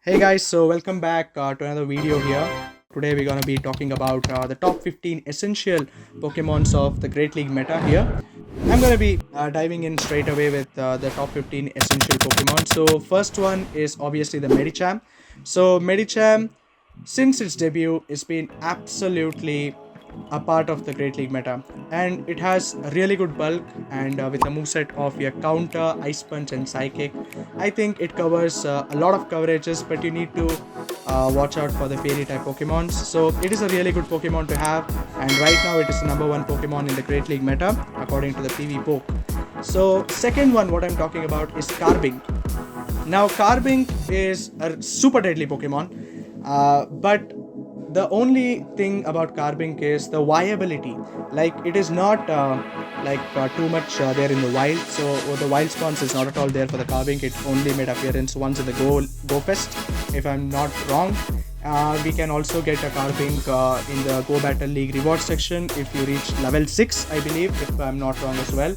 Hey guys, so welcome back to another video here. Today we're going to be talking about the top 15 essential Pokemons of the Great League meta here. I'm going to be diving in straight away with the top 15 essential Pokemon. So first one is obviously the Medicham. So Medicham, since its debut, it's been absolutely a part of the Great League meta, and it has a really good bulk and with a moveset of your counter, ice punch and psychic. I think it covers a lot of coverages, but you need to watch out for the fairy type Pokemons. So it is a really good Pokemon to have, and right now it is the number one Pokemon in the Great League meta according to the PV Poke. So second one what I'm talking about is Carbink. Now Carbink is a super deadly Pokemon, but the only thing about Carbink is the viability. Like it is not too much there in the wild, so the wild spawns is not at all there for the Carbink. It only made appearance once in the Go Fest, if I'm not wrong. We can also get a Carbink in the Go Battle League reward section if you reach level 6, I believe, if I'm not wrong as well.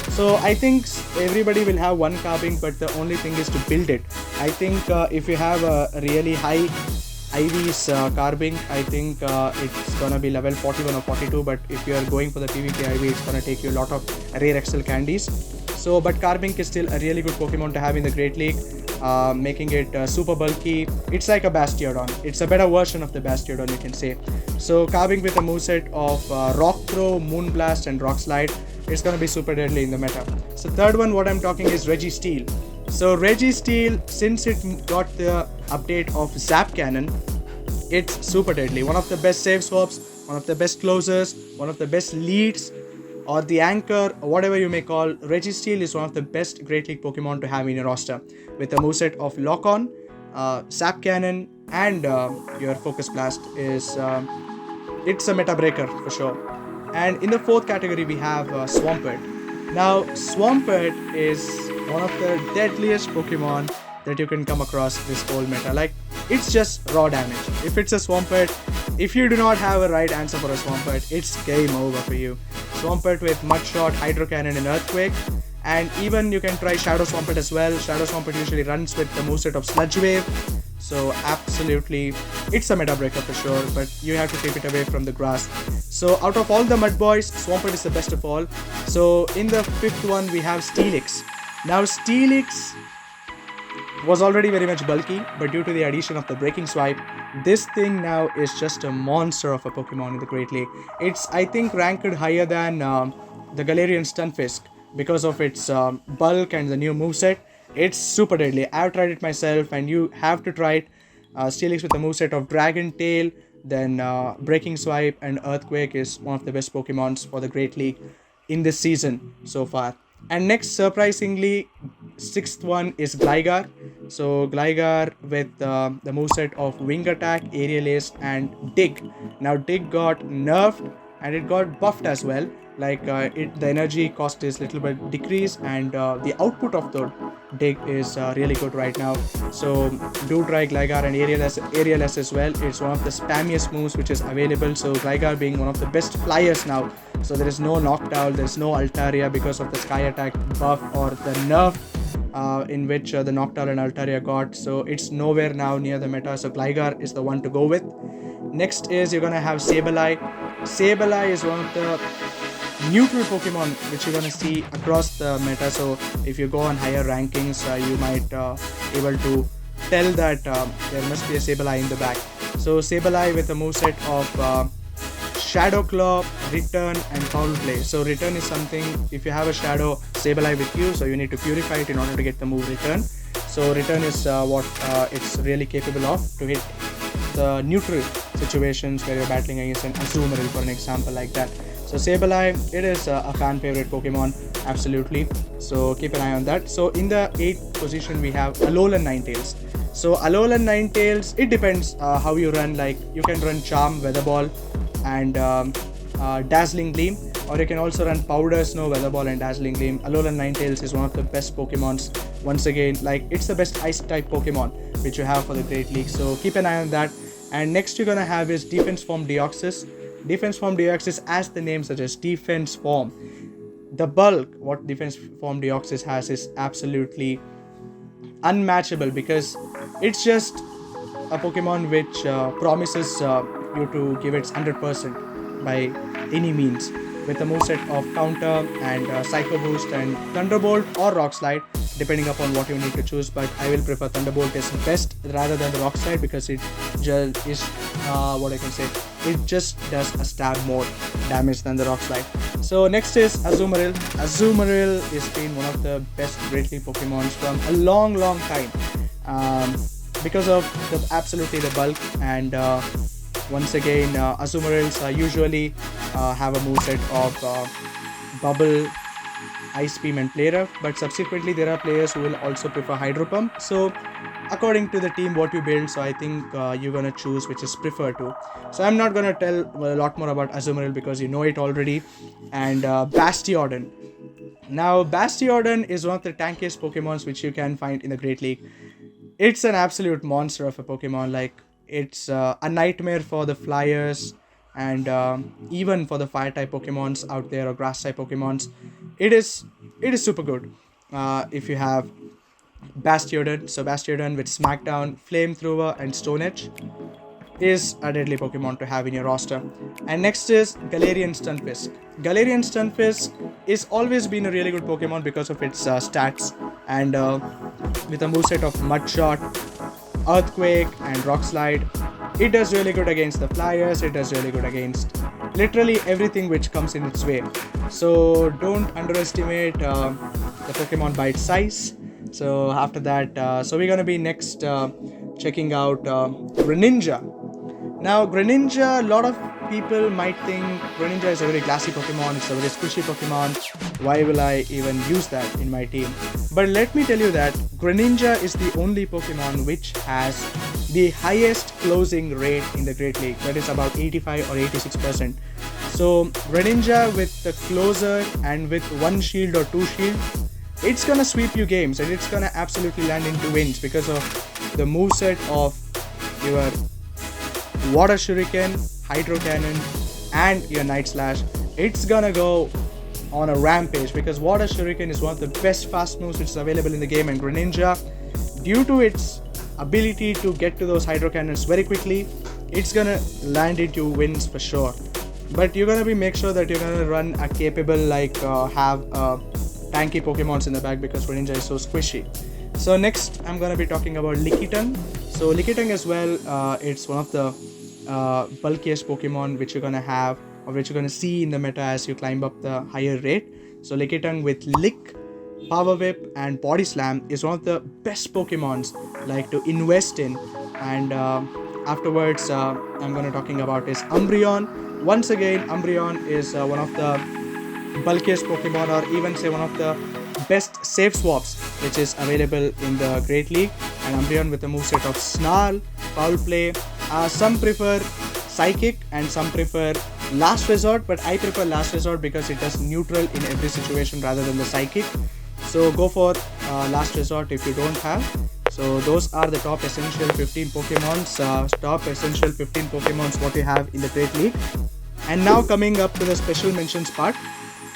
So I think everybody will have one Carbink, but the only thing is to build it. I think if you have a really high IV's Carbink, I think it's gonna be level 41 or 42, but if you are going for the PvP IV, it's gonna take you a lot of rare Excel candies. So, but Carbink is still a really good Pokemon to have in the Great League, making it super bulky. It's like a Bastiodon. It's a better version of the Bastiodon, you can say. So, Carbink with a moveset of Rock Throw, Moonblast, and Rock Slide, it's gonna be super deadly in the meta. So, third one, what I'm talking is Registeel. So Registeel, since it got the update of Zap Cannon, it's super deadly. One of the best save swaps, one of the best closers, one of the best leads, or the anchor, or whatever you may call. Registeel is one of the best Great League Pokemon to have in your roster, with a moveset of Lock On, Zap Cannon, and your Focus Blast is it's a meta breaker for sure. And in the fourth category we have Swampert. Now Swampert is one of the deadliest Pokemon that you can come across this whole meta. Like, it's just raw damage. If it's a Swampert, if you do not have a right answer for a Swampert, it's game over for you. Swampert with Mud Shot, Hydro Cannon and Earthquake, and even you can try Shadow Swampert as well. Shadow Swampert usually runs with the moveset of Sludge Wave, so absolutely it's a meta breaker for sure, but you have to keep it away from the grass. So out of all the mud boys, Swampert is the best of all. So in the fifth one we have Steelix. Now Steelix was already very much bulky, but due to the addition of the Breaking Swipe, this thing now is just a monster of a Pokemon in the Great League. It's, I think, ranked higher than the Galarian Stunfisk because of its bulk and the new moveset. It's super deadly. I've tried it myself, and you have to try it. Steelix with the moveset of Dragon Tail, then Breaking Swipe and Earthquake is one of the best Pokemons for the Great League in this season so far. And next, surprisingly, sixth one is Gligar. So Gligar with the moveset of Wing Attack, Aerial Ace and Dig. Now Dig got nerfed and it got buffed as well. Like the energy cost is little bit decreased, and the output of the Dig is really good right now. So do try Gligar and Aerial S as well. It's one of the spammiest moves which is available. So Gligar being one of the best flyers now. So there is no Noctowl, there is no Altaria because of the Sky Attack buff or the nerf in which the Noctowl and Altaria got. So it's nowhere now near the meta. So Gligar is the one to go with. Next is you're gonna have Sableye. Sableye is one of the neutral Pokemon which you're gonna see across the meta. So if you go on higher rankings, you might able to tell that there must be a Sableye in the back. So Sableye with a moveset of Shadow Claw, Return and Foul Play. So Return is something, if you have a Shadow Sableye with you, so you need to purify it in order to get the move Return. So Return is what it's really capable of to hit the neutral situations where you're battling against an Azumarill, for an example like that. So Sableye, it is a fan favorite Pokemon, absolutely. So keep an eye on that. So in the 8th position we have Alolan Ninetales. So Alolan Ninetales, it depends how you run. Like you can run Charm, Weather Ball and Dazzling Gleam, or you can also run Powder Snow, Weather Ball and Dazzling Gleam. Alolan Ninetales is one of the best Pokemons. Once again, like it's the best Ice type Pokemon which you have for the Great League. So keep an eye on that. And next you're gonna have is Defense Form Deoxys. Defense Form Deoxys, as the name suggests, Defense Form. The bulk what Defense Form Deoxys has is absolutely unmatchable because it's just a Pokemon which promises you to give its 100% by any means, with a moveset of Counter and Psycho Boost and Thunderbolt or Rock Slide, depending upon what you need to choose. But I will prefer Thunderbolt is best rather than the Rock Slide, because it just is what I can say. It just does a stab more damage than the Rock Slide. So next is Azumarill. Azumarill has been one of the best Great League Pokemons from a long time, because of absolutely the bulk. And once again, Azumarills usually have a moveset of Bubble, Ice Beam and Play Rough, but subsequently there are players who will also prefer Hydro Pump. So according to the team what you build, so I think you're gonna choose which is preferred to. So I'm not gonna tell a lot more about Azumarill because you know it already. And Bastiodon. Now Bastiodon is one of the tankiest Pokemons which you can find in the Great League. It's an absolute monster of a Pokemon. Like, it's a nightmare for the flyers and even for the fire type Pokemons out there or grass type Pokemons. It is super good if you have Bastiodon. So Bastiodon with Smackdown, Flamethrower and Stone Edge is a deadly Pokemon to have in your roster. And next is Galarian Stunfisk. Galarian Stunfisk is always been a really good Pokemon because of its stats, and with a moveset of Mud Shot, Earthquake and Rock Slide, it does really good against the flyers. It does really good against literally everything which comes in its way. So don't underestimate the Pokemon by its size. So after that, so we're gonna be next checking out Greninja. Now Greninja, a lot of people might think Greninja is a very glassy Pokemon, it's a very squishy Pokemon, why will I even use that in my team? But let me tell you that Greninja is the only Pokemon which has the highest closing rate in the Great League, that is about 85 or 86%. So Greninja with the closer and with one shield or two shield, it's gonna sweep you games and it's gonna absolutely land into wins because of the moveset of your Water Shuriken, Hydro Cannon and your Night Slash. It's gonna go on a rampage because Water Shuriken is one of the best fast moves which is available in the game, and Greninja, due to its ability to get to those Hydro Cannons very quickly, it's gonna land into wins for sure. But you're gonna make sure that you're gonna run a capable, like have tanky Pokemons in the back because Greninja is so squishy. So next I'm gonna be talking about Lickitung. So Lickitung as well, it's one of the bulkiest Pokemon which you're gonna have or which you're gonna see in the meta as you climb up the higher rate. So Lickitung with Lick, Power Whip and Body Slam is one of the best Pokemons like to invest in. And afterwards I'm gonna talking about is Umbreon. Once again, Umbreon is one of the bulkiest Pokemon, or even say one of the best save swaps which is available in the Great League. And Umbreon with a moveset of Snarl, Foul Play. Some prefer Psychic and some prefer Last Resort, but I prefer Last Resort because it does neutral in every situation rather than the Psychic. So go for Last Resort if you don't have. So those are the top essential 15 Pokemons what we have in the Great League. And now coming up to the special mentions part.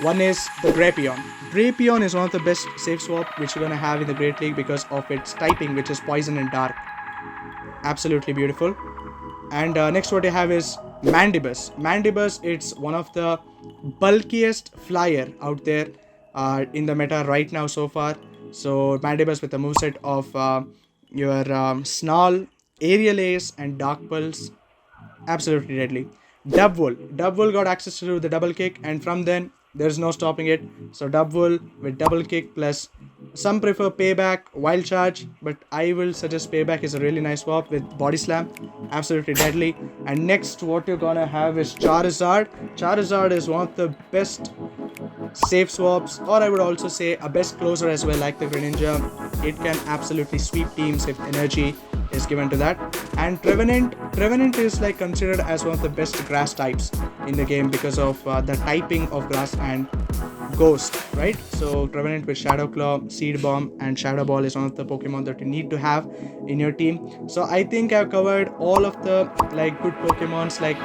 One is the Drapion. Drapion is one of the best save swap which you're gonna have in the Great League because of its typing, which is Poison and Dark. Absolutely beautiful. And next what you have is Mandibus. Mandibus, it's one of the bulkiest flyer out there in the meta right now so far. So Mandibus with a moveset of your Snarl, Aerial Ace and Dark Pulse. Absolutely deadly. Dubwool. Dubwool got access to the double kick, and from then there's no stopping it. So Dubwool with double kick plus some prefer Payback, Wild Charge, but I will suggest Payback is a really nice swap with Body Slam. Absolutely deadly. And next what you're gonna have is Charizard. Charizard is one of the best save swaps, or I would also say a best closer as well, like the Greninja. It can absolutely sweep teams if energy is given to that. And Trevenant is like considered as one of the best grass types in the game because of the typing of grass and Ghost, right? So Trevenant with Shadow Claw, Seed Bomb and Shadow Ball is one of the Pokemon that you need to have in your team. So I think I've covered all of the like good Pokemons. Like,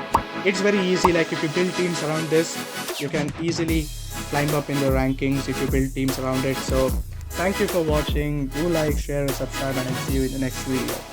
it's very easy, like if you build teams around this, you can easily climb up in the rankings if you build teams around it. So thank you for watching. Do like, share and subscribe, and I'll see you in the next video.